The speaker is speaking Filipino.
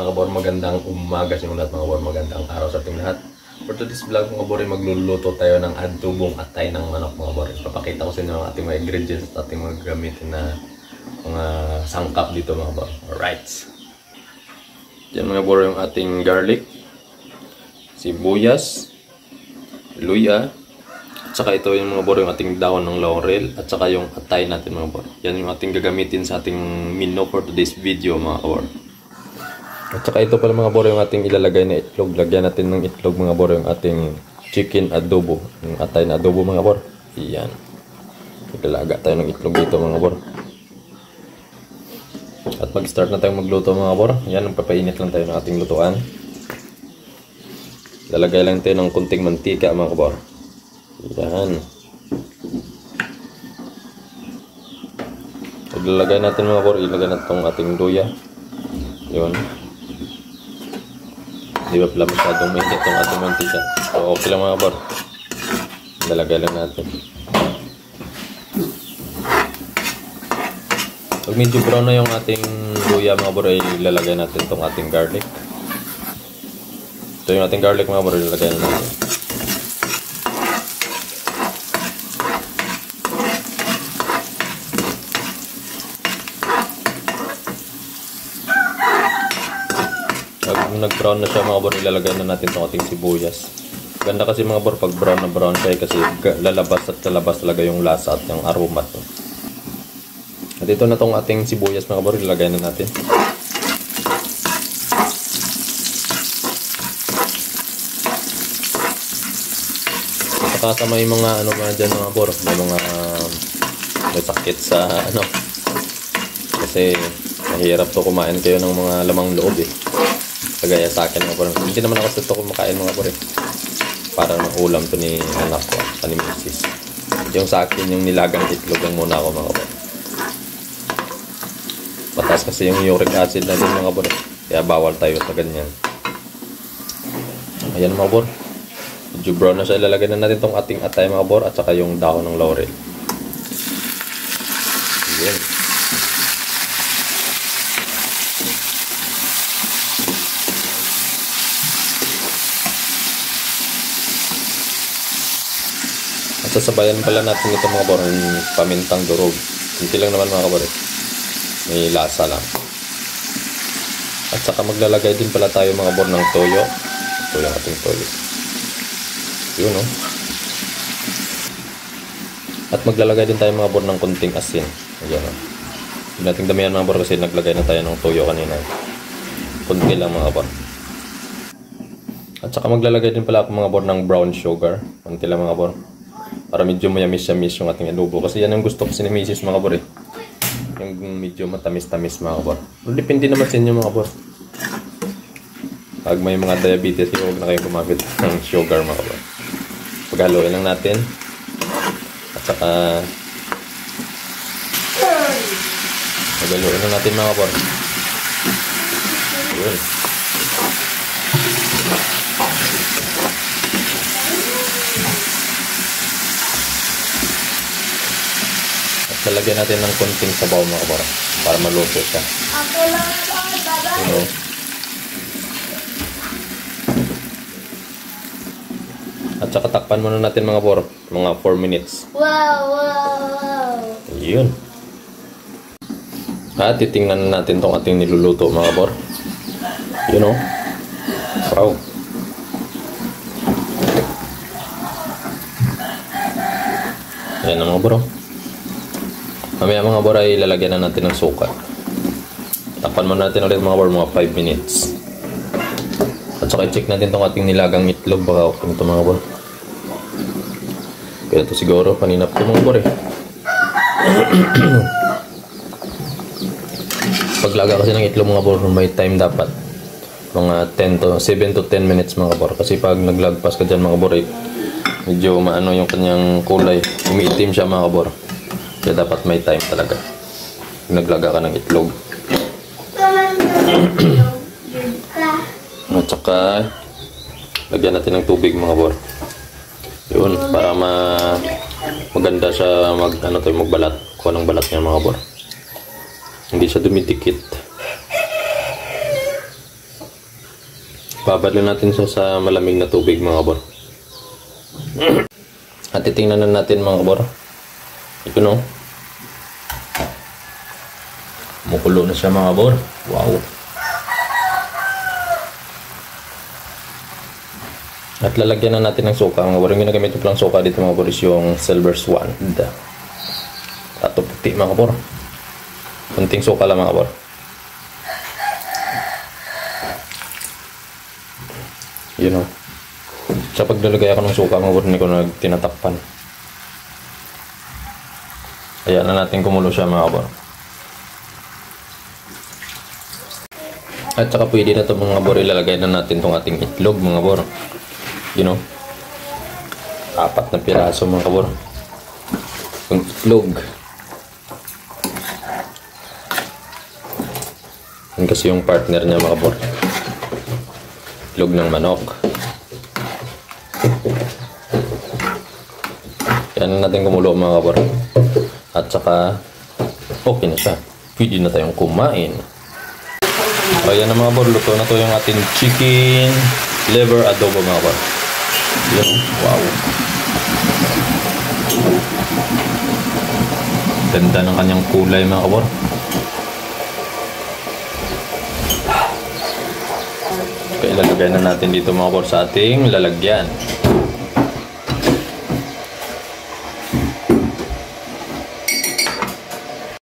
mga kabor, magandang umaga sa lahat mga kabor, magandang araw sa ating lahat. For today's vlog mga kabor, magluluto tayo ng adobong atay ng manok mga kabor. Papakita ko sa inyo ang ating mga ingredients at ating mga gamitin na mga sangkap dito mga kabor. Alright. Diyan mga kabor yung ating garlic, sibuyas, luya, at saka ito yung mga kabor yung ating dahon ng laurel, at saka yung atay natin mga kabor. Yan yung ating gagamitin sa ating menu for today's video mga kabor. At saka ito pala mga kabor yung ating ilalagay na itlog. Lagyan natin ng itlog mga kabor yung ating chicken adobo, yung atay na adobo mga kabor. Iyan. Ilalaga tayo ng itlog dito mga kabor. At mag-start na tayong magluto mga kabor. Yan, papainit lang tayo ng ating lutuan. Lalagay lang tayo ng kunting mantika mga kabor. Yan. Ilalagay natin mga kabor, ilagay natin itong ating luya. Yun. Di ba pala masyadong mainit itong ating mantika. So okay lang mga kabor. Ilalagay lang natin. Pag medyo brown na yung ating luya mga kabor, ay ilalagay natin itong ating garlic. Ito yung ating garlic mga kabor, ilalagay na natin. Pag nag-brown na siya mga kabor, ilalagay na natin itong ating sibuyas. Ganda kasi mga kabor pag brown na brown siya kasi lalabas at lalabas talaga yung lasa at yung aroma to. At ito na itong ating sibuyas mga kabor, ilalagay na natin. Saka sa may mga ano mga dyan mga kabor, may mga may sakit sa ano. Kasi mahirap to kumain kayo ng mga lamang loob eh. Kagaya sa akin mga kabor. Hindi naman ako ito kumakain mga kabor eh. Para ng ulam to ni anak ko, ni Mrs. Yung sa akin, yung nilagang itlog lang muna ako mga kabor. Mataas kasi yung uric acid na din mga kabor. Kaya bawal tayo sa ganyan. Ayan mga kabor. Medyo brown na siya. Ilalagay na natin itong ating atay mga kabor at saka yung dahon ng laurel. Ayan. At sasabayan pala natin ito mga kabor ng pamintang durog. Hindi lang naman mga kabor. May lasa lang. At saka maglalagay din pala tayo mga kabor ng toyo. Ito yung ating toyo. Yun o. At maglalagay din tayo mga kabor ng kunting asin. Ayan o. Hindi natin damihan mga kabor kasi naglagay na tayo ng toyo kanina. Kunti lang mga kabor. At saka maglalagay din pala ako mga kabor ng brown sugar. Kunti lang mga kabor. Para medyo mayamis-yamis yung ating adobo. Kasi yan ang gusto kasi ni Mrs. mga kabor eh. Yung medyo matamis-tamis mga kabor. Depende naman sa inyo mga kabor. Pag may mga diabetes, huwag na kayong gumamit ng sugar mga kabor. Paghaluin lang natin. At saka paghaluin lang natin mga kabor. Yun. Lalagyan natin ng konting sabaw mga kabor para maluto siya. You know. At saka takpan muna natin mga kabor, mga 4 minutes. Wow. Yun. At titingnan natin tong ating niluluto mga kabor. You know. Wow. Ayan na mga kabor. Mamaya mga kabor ay lalagyan na natin ng suka. Takpan muna natin ulit mga kabor, mga 5 minutes. At saka i-check natin itong ating nilagang itlog. Baka okay nito mga kabor. Kaya ito siguro paninap ko mga kabor eh. Paglaga kasi ng itlog mga kabor, may time dapat. Mga 7 to 10 minutes mga kabor. Kasi pag naglagpas ka dyan mga kabor eh, medyo maano yung kanyang kulay. Umiitim siya mga kabor. Kaya dapat may time talaga. Naglaga ka ng itlog. At saka lagyan natin ng tubig mga kabor. Yun, para maganda siya magbalat. Kuha ng balat niya mga kabor. Hindi siya dumidikit. Babalo natin siya sa malamig na tubig mga kabor. At titingnan na natin mga kabor. Ito no. Mukulo na siya mga kabor. Wow. At lalagyan na natin ng suka mga kabor. Yung ginagamit ko lang suka dito mga kabor is yung Silver Swan. Tato puti mga kabor. Kunting suka lang mga kabor. You know. Sa paglalagay ako ng suka mga kabor, hindi ko nagtinatakpan. Ayan na natin kumulo siya mga kabor. At saka pwede na ito mga kabor, ilalagay na natin itong ating itlog mga kabor. You know. 4 na piraso mga kabor. Yung itlog. Yan kasi yung partner niya mga kabor. Itlog ng manok. Yan na natin kumulo mga kabor. At saka okay na siya. Pwede na tayong kumain. So yan na mga kabor, luto na to yung ating chicken liver adobo mga kabor. Yan, wow. Ganda ng kanyang kulay mga kabor. Kaya ilalagay na natin dito mga kabor sa ating lalagyan.